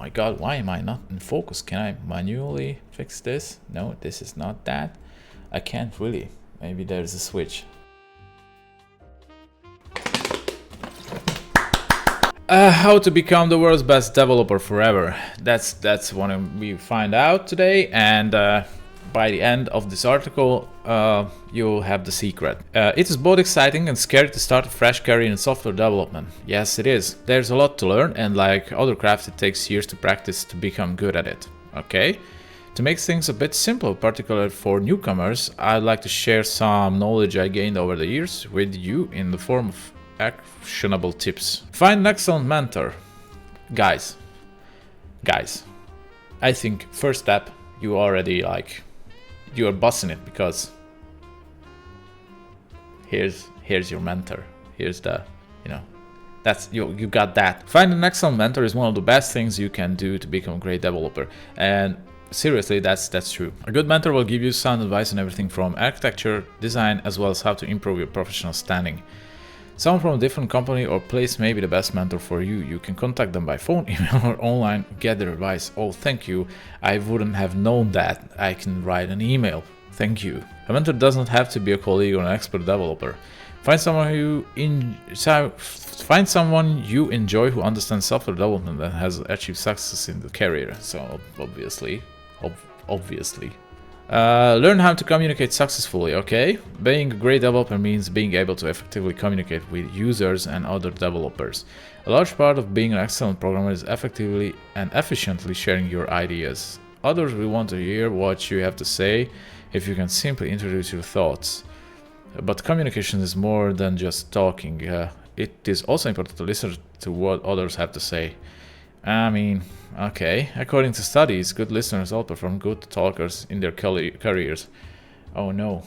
my god, why am I not in focus? Can I manually fix this? No, this is not that. I can't really. Maybe there's a switch. How to become the world's best developer forever. That's what we find out today, and by the end of this article, you'll have the secret. It is both exciting and scary to start a fresh career in software development. Yes, it is. There's a lot to learn, and like other crafts, it takes years to practice to become good at it. Okay? To make things a bit simpler, particularly for newcomers, I'd like to share some knowledge I gained over the years with you in the form of actionable tips. Find an excellent mentor. Guys, I think first step, you already you are bossing it, because here's your mentor. Here's the, that's you got that. Find an excellent mentor is one of the best things you can do to become a great developer. And seriously, that's true. A good mentor will give you sound advice on everything from architecture, design, as well as how to improve your professional standing. Someone from a different company or place may be the best mentor for you. You can contact them by phone, email, or online, get their advice. Oh, thank you. I wouldn't have known that. I can write an email. Thank you. A mentor doesn't have to be a colleague or an expert developer. Find someone you enjoy who understands software development and has achieved success in the career. So obviously. Learn how to communicate successfully, okay? Being a great developer means being able to effectively communicate with users and other developers. A large part of being an excellent programmer is effectively and efficiently sharing your ideas. Others will want to hear what you have to say if you can simply introduce your thoughts. But communication is more than just talking. It is also important to listen to what others have to say. I mean, okay, according to studies, good listeners outperform good talkers in their careers. Oh no.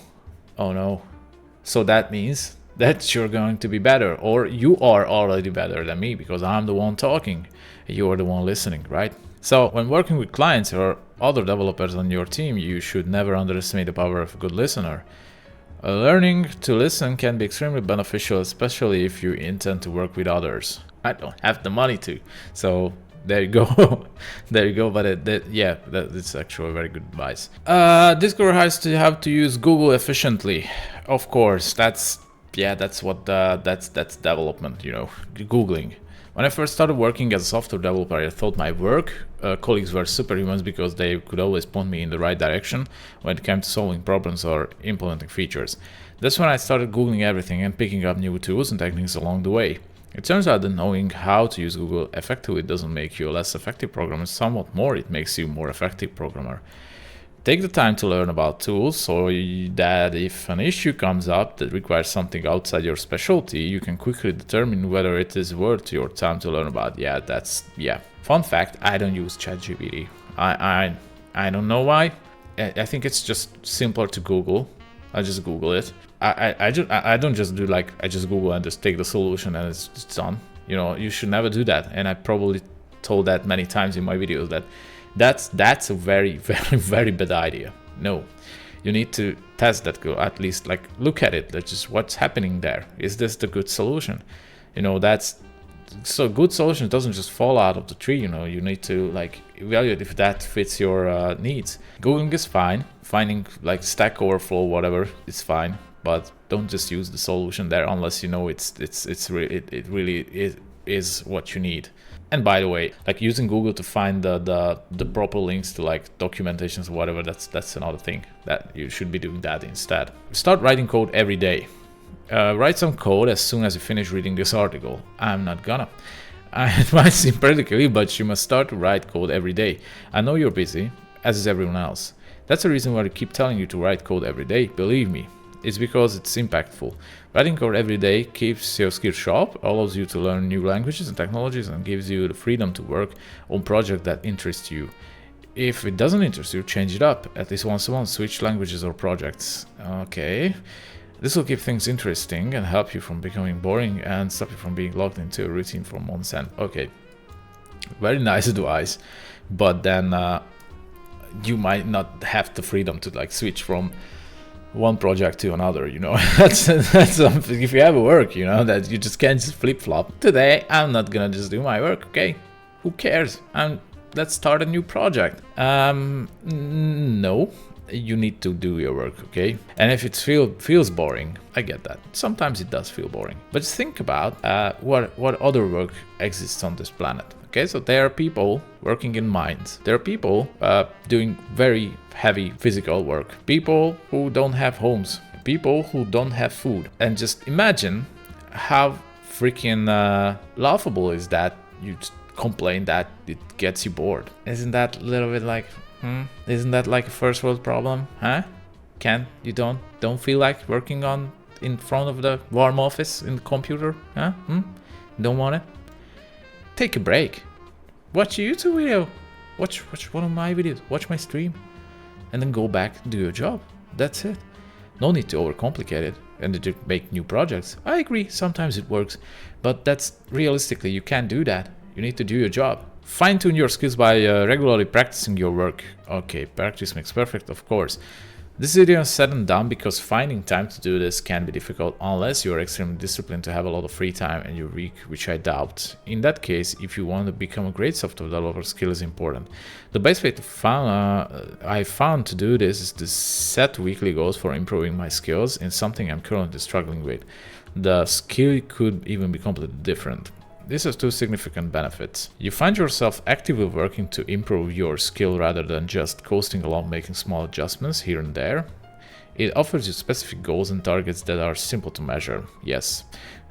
So that means that you're going to be better, or you are already better than me, because I'm the one talking, you are the one listening, right? So when working with clients or other developers on your team, you should never underestimate the power of a good listener. Learning to listen can be extremely beneficial, especially if you intend to work with others. I don't have the money to, so there you go. But that's actually very good advice. Discover how to use Google efficiently. Of course, that's development. Googling. When I first started working as a software developer, I thought my colleagues were superhumans because they could always point me in the right direction when it came to solving problems or implementing features. That's when I started Googling everything and picking up new tools and techniques along the way. It turns out that knowing how to use Google effectively doesn't make you a less effective programmer. Somewhat more, it makes you a more effective programmer. Take the time to learn about tools so that if an issue comes up that requires something outside your specialty, you can quickly determine whether it is worth your time to learn about. Fun fact, I don't use ChatGPT. I don't know why. I think it's just simpler to Google. I just Google it. I don't just do I just Google and just take the solution and it's done. You should never do that. And I probably told that many times in my videos that's a very, very, very bad idea. No, you need to test that Go, at least look at it. That's just what's happening there. Is this the good solution? So good solution doesn't just fall out of the tree. You need to evaluate if that fits your needs. Googling is fine. Finding Stack Overflow, whatever, is fine. But don't just use the solution there unless it really is what you need. And by the way, using Google to find the proper links to documentations or whatever, that's another thing that you should be doing that instead. Start writing code every day. Write some code as soon as you finish reading this article. I'm not gonna. It might seem practically, but you must start to write code every day. I know you're busy, as is everyone else. That's the reason why I keep telling you to write code every day. Believe me, it's because it's impactful. Writing code every day keeps your skills sharp, allows you to learn new languages and technologies, and gives you the freedom to work on projects that interest you. If it doesn't interest you, change it up. At least once a month, switch languages or projects. Okay. This will keep things interesting and help you from becoming boring and stop you from being locked into a routine for months. And okay, very nice advice, but then you might not have the freedom to switch from one project to another. That's something. If you have a work, that you just can't just flip flop. Today, I'm not gonna just do my work. Okay, who cares? I'm let's start a new project. No, you need to do your work, okay? And if it feels boring, I get that. Sometimes it does feel boring. But just think about what other work exists on this planet. Okay, so there are people working in mines. There are people doing very heavy physical work. People who don't have homes. People who don't have food. And just imagine how freaking laughable is that you complain that it gets you bored. Isn't that a little bit like, isn't that like a first world problem, huh? Don't feel like working in front of the warm office in the computer, huh? Don't want it? Take a break. Watch a YouTube video. Watch one of my videos. Watch my stream. And then go back and do your job. That's it. No need to overcomplicate it and to make new projects. I agree, sometimes it works, but that's realistically, you can't do that. You need to do your job. Fine-tune your skills by regularly practicing your work. Okay, practice makes perfect, of course. This is easier said than done because finding time to do this can be difficult unless you are extremely disciplined to have a lot of free time in your week, which I doubt. In that case, if you want to become a great software developer, skill is important. The best way I found to do this is to set weekly goals for improving my skills in something I'm currently struggling with. The skill could even be completely different. This has two significant benefits. You find yourself actively working to improve your skill rather than just coasting along making small adjustments here and there. It offers you specific goals and targets that are simple to measure, yes.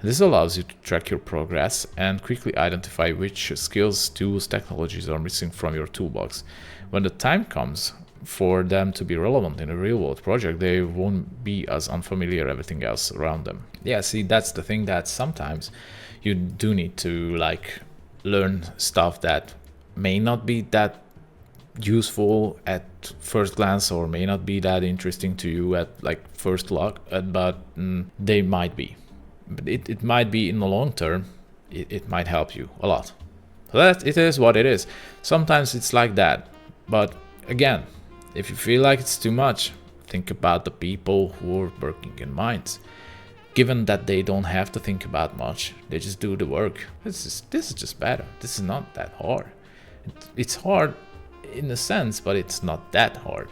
This allows you to track your progress and quickly identify which skills, tools, technologies are missing from your toolbox. When the time comes for them to be relevant in a real-world project, they won't be as unfamiliar everything else around them. Yeah, see, that's the thing, that sometimes you do need to like learn stuff that may not be that useful at first glance or may not be that interesting to you at like first look, but they might be. But it might be in the long term, it might help you a lot. So that it is what it is. Sometimes it's like that. But again, if you feel like it's too much, think about the people who are working in mines. Given that they don't have to think about much, they just do the work. This is just better. This is not that hard. It's hard in a sense, but it's not that hard.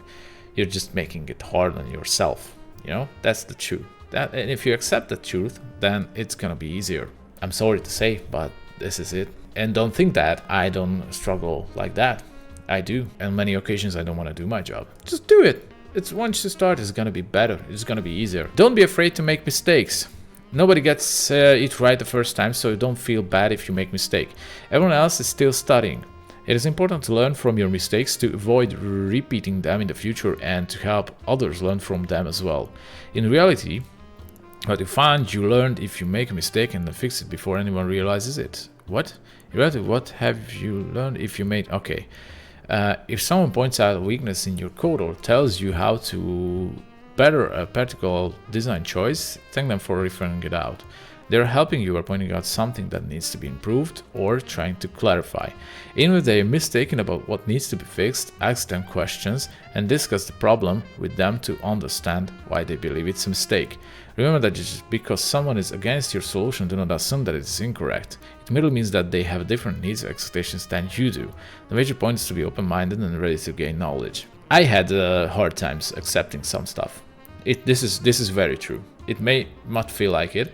You're just making it hard on yourself. You know, that's the truth. And if you accept the truth, then it's gonna be easier. I'm sorry to say, but this is it. And don't think that I don't struggle like that. I do. On many occasions, I don't want to do my job. Just do it. It's once you start, it's gonna be better. It's gonna be easier. Don't be afraid to make mistakes. Nobody gets it right the first time, so don't feel bad if you make mistake. Everyone else is still studying. It is important to learn from your mistakes to avoid repeating them in the future and to help others learn from them as well. In reality, what you find, you learned if you make a mistake and then fix it before anyone realizes it. What? In reality, what have you learned if you made... Okay. If someone points out a weakness in your code or tells you how to better a particular design choice, thank them for referring it out. They're helping you by pointing out something that needs to be improved or trying to clarify. Even if they are mistaken about what needs to be fixed, ask them questions and discuss the problem with them to understand why they believe it's a mistake. Remember that just because someone is against your solution, do not assume that it is incorrect. It merely means that they have different needs or expectations than you do. The major point is to be open-minded and ready to gain knowledge. I had hard times accepting some stuff. This is very true. It may not feel like it,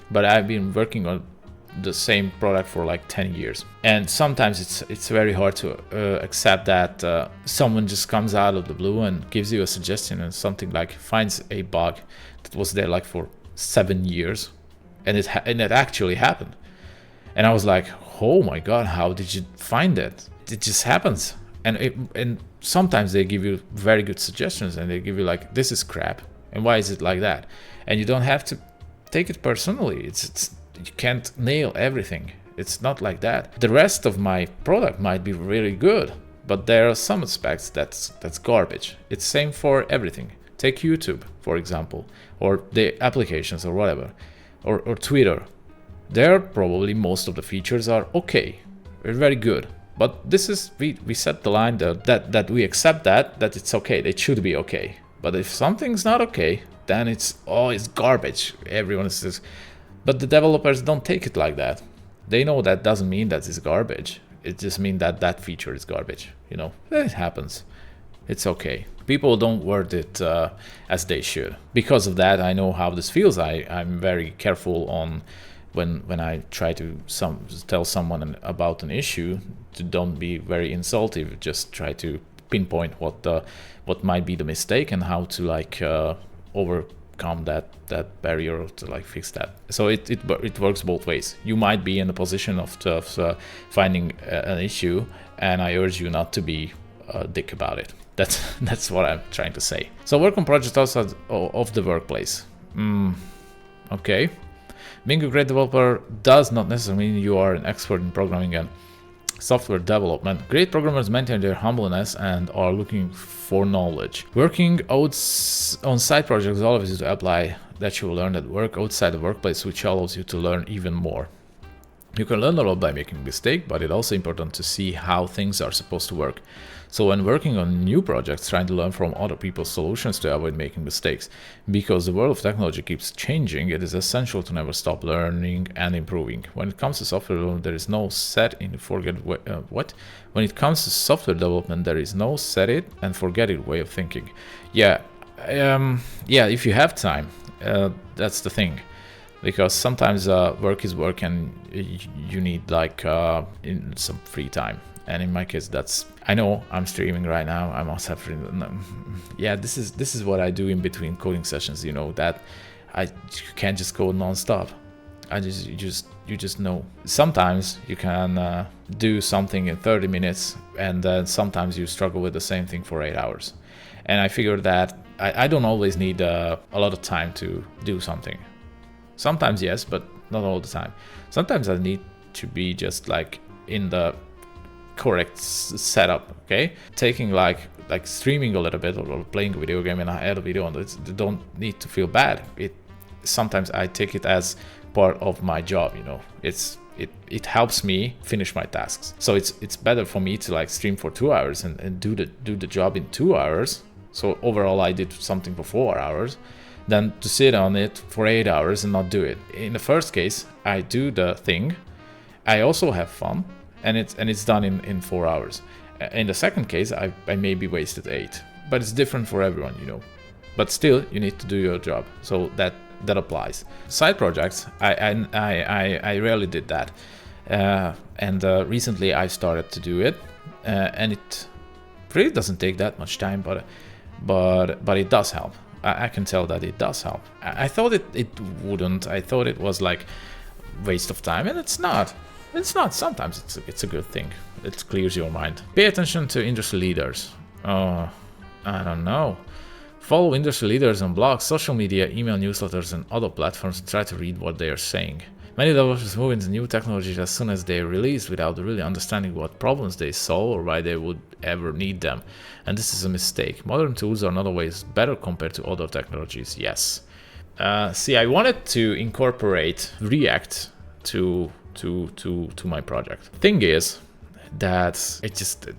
but I've been working on the same product for like 10 years. And sometimes it's very hard to accept that someone just comes out of the blue and gives you a suggestion and something like finds a bug that was there like for 7 years. And it actually happened. And I was like, oh my God, how did you find it? It just happens. And sometimes they give you very good suggestions and they give you like, this is crap. And why is it like that? And you don't have to take it personally. You can't nail everything. It's not like that. The rest of my product might be really good, but there are some aspects that's garbage. It's same for everything. Take YouTube, for example, or the applications or whatever, or Twitter. There probably most of the features are okay, very good. But this is, we set the line that we accept that it's okay, it should be okay. But if something's not okay, then it's garbage. Everyone says, but the developers don't take it like that. They know that doesn't mean that it's garbage. it just means that that feature is garbage. It happens. It's okay. People don't word it as they should. Because of that, I know how this feels. I'm very careful on when I try to tell someone about an issue, to don't be very insultive. Just try to pinpoint what might be the mistake and how to overcome that barrier to fix that. So it works both ways. You might be in the position of finding an issue, and I urge you not to be a dick about it. That's what I'm trying to say. So work on projects outside of the workplace. Okay. Being a great developer does not necessarily mean you are an expert in programming and software development. Great programmers maintain their humbleness and are looking for knowledge. Working on side projects allows you to apply that you will learn at work outside the workplace, which allows you to learn even more. You can learn a lot by making mistakes, but it's also important to see how things are supposed to work. So when working on new projects, trying to learn from other people's solutions to avoid making mistakes. Because the world of technology keeps changing, it is essential to never stop learning and improving. When it comes to software development, there is no set in forget what? When it comes to software development, there is no set it and forget it way of thinking. Yeah, if you have time, that's the thing. Because sometimes work is work and you need in some free time. And in my case, I know I'm streaming right now. I must have this is what I do in between coding sessions. That you can't just code non-stop. You just know. Sometimes you can do something in 30 minutes, and then sometimes you struggle with the same thing for 8 hours. And I figured that I don't always need a lot of time to do something. Sometimes yes, but not all the time. Sometimes I need to be just in the correct setup, okay? Taking streaming a little bit or playing a video game and I add a video on it, don't need to feel bad. Sometimes I take it as part of my job, it helps me finish my tasks. So it's better for me to stream for 2 hours and do the job in 2 hours. So overall I did something for 4 hours, than to sit on it for 8 hours and not do it. In the first case, I do the thing, I also have fun, and it's done in 4 hours. In the second case, I maybe wasted 8, but it's different for everyone, But still, you need to do your job, so that applies. Side projects, I rarely did that, and recently I started to do it, and it really doesn't take that much time, but it does help. I can tell that it does help. I thought it wouldn't. I thought it was waste of time, and it's not. It's not. Sometimes it's a good thing. It clears your mind. Pay attention to industry leaders. I don't know. Follow industry leaders on blogs, social media, email newsletters, and other platforms and try to read what they are saying. Many developers move into new technologies as soon as they are released without really understanding what problems they solve or why they would ever need them. And this is a mistake. Modern tools are not always better compared to other technologies, yes. I wanted to incorporate React to my project. Thing is that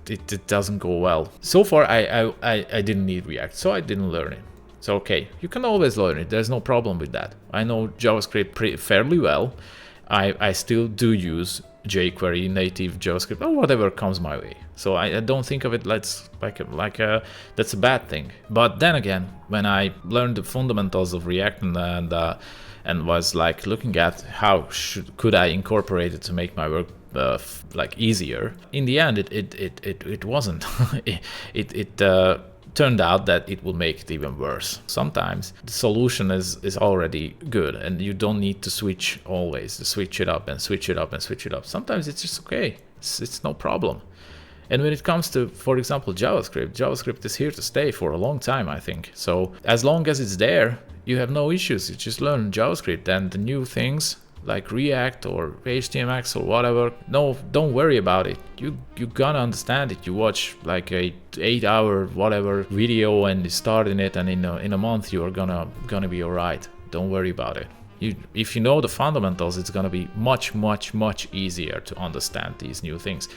it doesn't go well. So far I didn't need React, so I didn't learn it. So okay, you can always learn it. There's no problem with that. I know JavaScript fairly well. I still do use jQuery, native JavaScript, or whatever comes my way. So I don't think of it that's a bad thing. But then again, when I learned the fundamentals of React and was looking at how could I incorporate it to make my work easier, in the end it wasn't. it turned out that it will make it even worse. Sometimes the solution is already good and you don't need to switch always, to switch it up and switch it up and switch it up. Sometimes it's just okay. It's no problem. And when it comes to, for example, JavaScript is here to stay for a long time, I think. So as long as it's there, you have no issues. You just learn JavaScript, and the new things like React or HTMX or whatever, no, don't worry about it. You gonna understand it. You watch a 8-hour whatever video and you start in it, and in a month you are gonna be alright. Don't worry about it. If you know the fundamentals, it's gonna be much easier to understand these new things.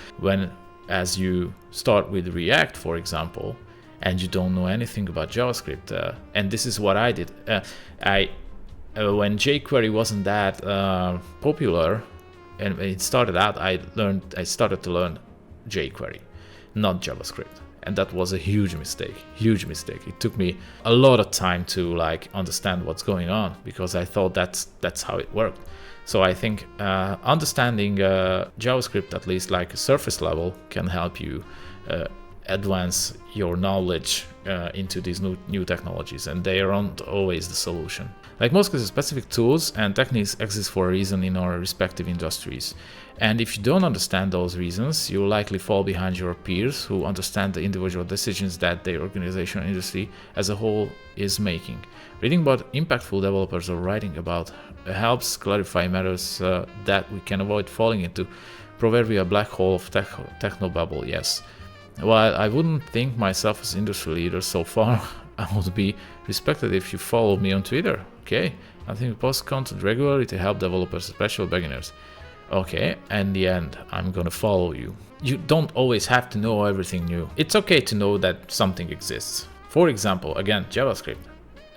As you start with React, for example, and you don't know anything about JavaScript, and this is what I did. When jQuery wasn't that popular, And when it started out, I started to learn jQuery, not JavaScript. And that was a huge mistake. It took me a lot of time to like understand what's going on, because I thought that's how it worked. So I think understanding JavaScript, at least like a surface level, can help you advance your knowledge into these new technologies, and they aren't always the solution. Like most cases, specific tools and techniques exist for a reason in our respective industries. And if you don't understand those reasons, you'll likely fall behind your peers who understand the individual decisions that their organization or industry as a whole is making. Reading about impactful developers or writing about helps clarify matters that we can avoid falling into proverbial black hole of technobabble, yes. While I wouldn't think myself as industry leader so far, I would be respected if you follow me on Twitter, okay? I think we post content regularly to help developers, especially beginners. Okay, in the end, I'm gonna follow you. You don't always have to know everything new. It's okay to know that something exists. For example, again, JavaScript.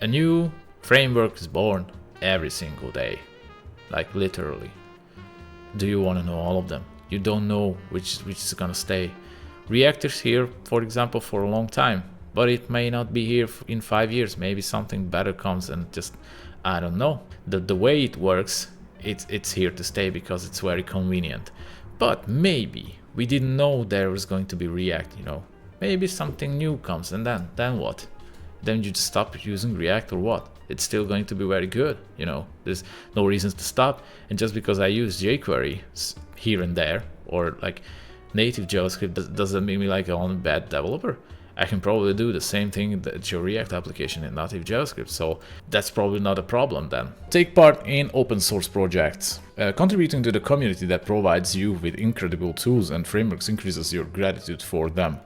A new framework is born every single day, like literally. Do you want to know all of them? You don't know which is gonna stay. React is here, for example, for a long time, but it may not be here in 5 years. Maybe something better comes and just, I don't know. The way it works, it's here to stay because it's very convenient. But maybe we didn't know there was going to be React, you know. Maybe something new comes, and then what? Then you just stop using React, or what? It's still going to be very good, you know. There's no reasons to stop. And just because I use jQuery here and there, or like native JavaScript, doesn't make me like a bad developer. I can probably do the same thing that your React application in native JavaScript, so that's probably not a problem then. Take part in open source projects. Contributing to the community that provides you with incredible tools and frameworks increases your gratitude for them.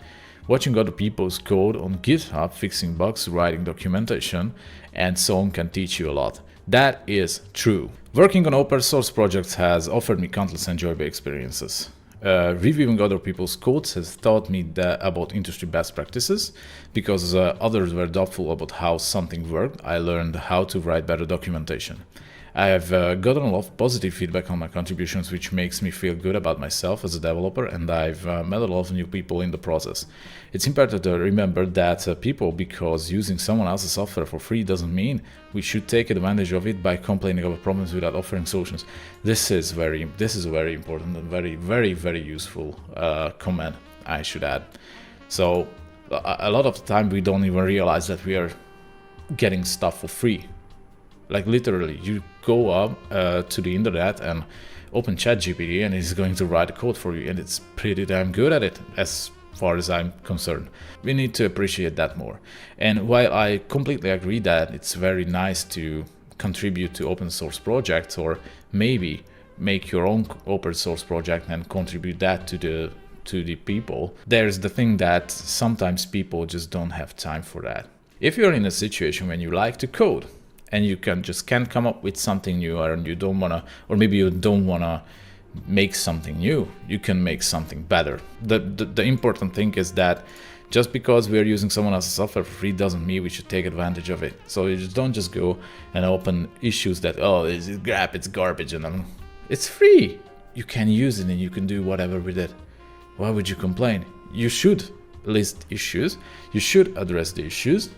Watching other people's code on GitHub, fixing bugs, writing documentation, and so on can teach you a lot. That is true. Working on open source projects has offered me countless enjoyable experiences. Reviewing other people's codes has taught me about industry best practices. Because others were doubtful about how something worked, I learned how to write better documentation. I have gotten a lot of positive feedback on my contributions, which makes me feel good about myself as a developer, and I've met a lot of new people in the process. It's important to remember that because using someone else's software for free doesn't mean we should take advantage of it by complaining about problems without offering solutions. This is a very important and very useful comment, I should add. So a lot of the time we don't even realize that we are getting stuff for free. Like literally, you go up to the internet and open ChatGPT and it's going to write the code for you, and it's pretty damn good at it as far as I'm concerned. We need to appreciate that more. And while I completely agree that it's very nice to contribute to open source projects, or maybe make your own open source project and contribute that to the people, there's the thing that sometimes people just don't have time for that. If you're in a situation when you like to code, and you can't come up with something new, and you don't wanna, or maybe you don't wanna make something new, you can make something better. The important thing is that just because we're using someone else's software for free doesn't mean we should take advantage of it. So you just don't just go and open issues that, oh, it's crap, it's garbage, and it's free. You can use it and you can do whatever with it. Why would you complain? You should list issues. You should address the issues.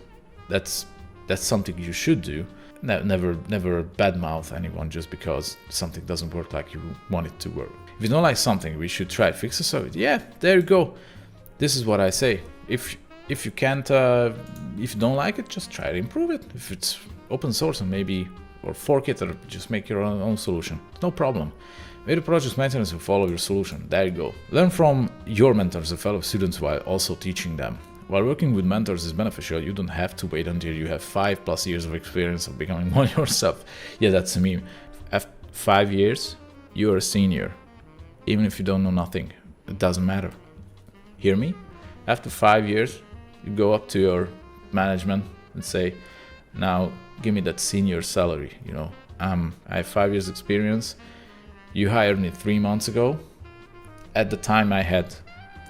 That's something you should do. Never badmouth anyone just because something doesn't work like you want it to work. If you don't like something, we should try fixes of it. Yeah, there you go. This is what I say. If you can't, if you don't like it, just try to improve it. If it's open source, and maybe or fork it, or just make your own solution. No problem. Maybe the project maintenance will follow your solution. There you go. Learn from your mentors and fellow students while also teaching them. While working with mentors is beneficial, you don't have to wait until you have 5+ years of experience of becoming one yourself. Yeah, that's a meme. After 5 years, you're a senior. Even if you don't know nothing, it doesn't matter. Hear me? After 5 years, you go up to your management and say, now give me that senior salary, you know. I have 5 years experience. You hired me 3 months ago. At the time I had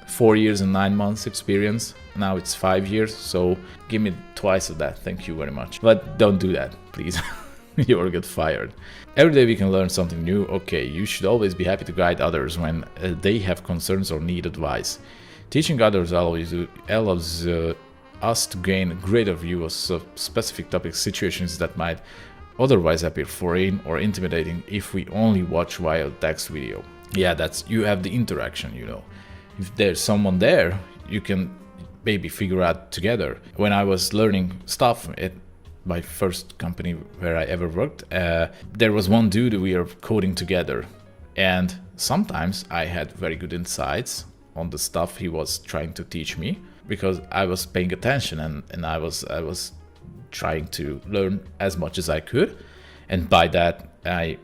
4 years and 9 months experience. Now it's 5 years, so give me twice of that. Thank you very much. But don't do that, please. you will get fired. Every day we can learn something new. Okay, you should always be happy to guide others when they have concerns or need advice. Teaching others allows us to gain a greater view of specific topic situations that might otherwise appear foreign or intimidating if we only watch via text video. Yeah, you have the interaction, you know. If there's someone there, you can maybe figure out together. When I was learning stuff at my first company where I ever worked, there was one dude we were coding together, and sometimes I had very good insights on the stuff he was trying to teach me because I was paying attention and I was trying to learn as much as I could, and by that I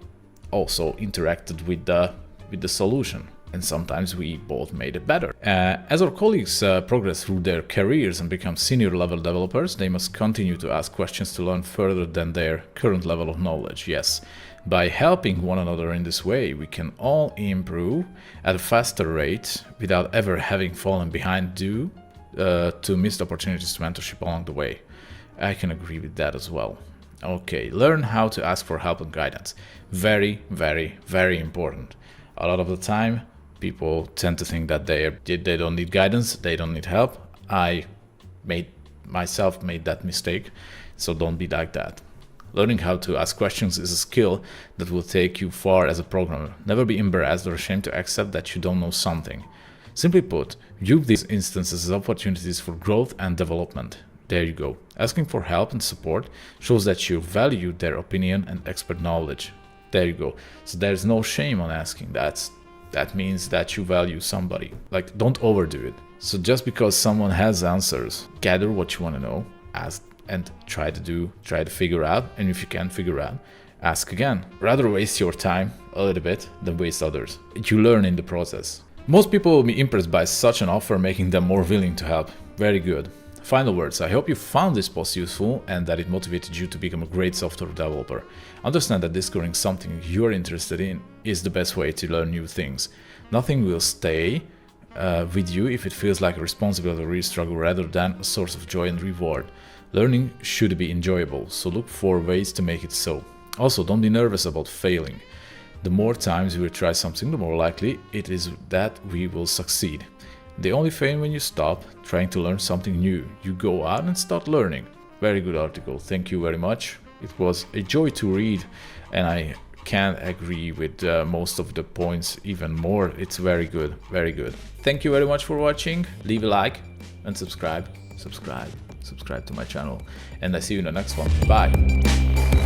also interacted with the solution, and sometimes we both made it better. As our colleagues progress through their careers and become senior level developers, they must continue to ask questions to learn further than their current level of knowledge. Yes, by helping one another in this way, we can all improve at a faster rate without ever having fallen behind due to missed opportunities to mentorship along the way. I can agree with that as well. Okay, learn how to ask for help and guidance. Very, very, very important. A lot of the time, people tend to think that they don't need guidance, they don't need help. I myself made that mistake, so don't be like that. Learning how to ask questions is a skill that will take you far as a programmer. Never be embarrassed or ashamed to accept that you don't know something. Simply put, view these instances as opportunities for growth and development. There you go. Asking for help and support shows that you value their opinion and expert knowledge. There you go. So there's no shame on asking. That means that you value somebody. Like, don't overdo it. So just because someone has answers, gather what you want to know, ask, and try to figure out. And if you can't figure out, ask again. Rather waste your time a little bit than waste others. You learn in the process. Most people will be impressed by such an offer, making them more willing to help. Very good. Final words. I hope you found this post useful and that it motivated you to become a great software developer. Understand that discovering something you're interested in is the best way to learn new things. Nothing will stay with you if it feels like a responsibility or a struggle rather than a source of joy and reward. Learning should be enjoyable, so look for ways to make it so. Also, don't be nervous about failing. The more times we will try something, the more likely it is that we will succeed. They only fail when you stop trying to learn something new. You go out and start learning. Very good article. Thank you very much. It was a joy to read, and I can agree with most of the points even more. It's very good. Very good. Thank you very much for watching. Leave a like and subscribe to my channel. And I see you in the next one. Bye.